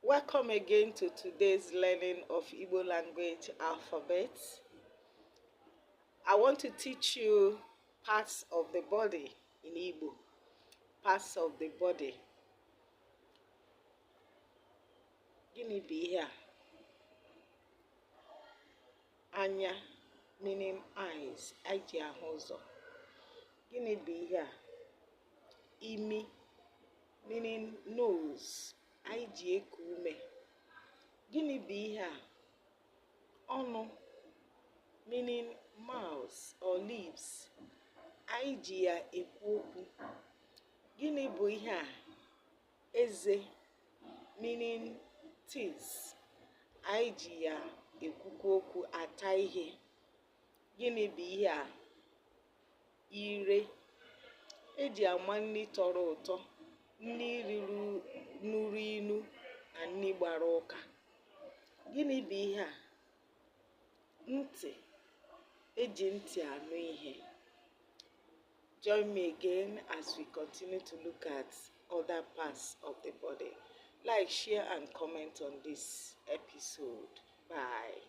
Welcome again to today's learning of Igbo language alphabet. I want to teach you parts of the body in Igbo. Parts of the body. Gịnị bụ ihe a? Anya, meaning eyes, anyị ji ahụ ụzọ. Gịnị bụ ihe a? Imi, meaning nose, anyị ji eku ume. Gịnị bụ ihe a? Ọnụ, meaning mouth or lips, anyị ji ya ekwu okwu. Gịnị bụ ihe a? Eze, meaning teeth, anyị ji ya ekwukwu okwu, ata ihe. Gịnị bụ ihe a? Ire, eji ama nri tọrọ ụtọ, nri nuru inu na nri gbara ụka. Gịnị bụ ihe a? Ntị, eji ntị anụ ihe. Join me again as we continue to look at other parts of the body. Like, share and comment on this episode. Bye.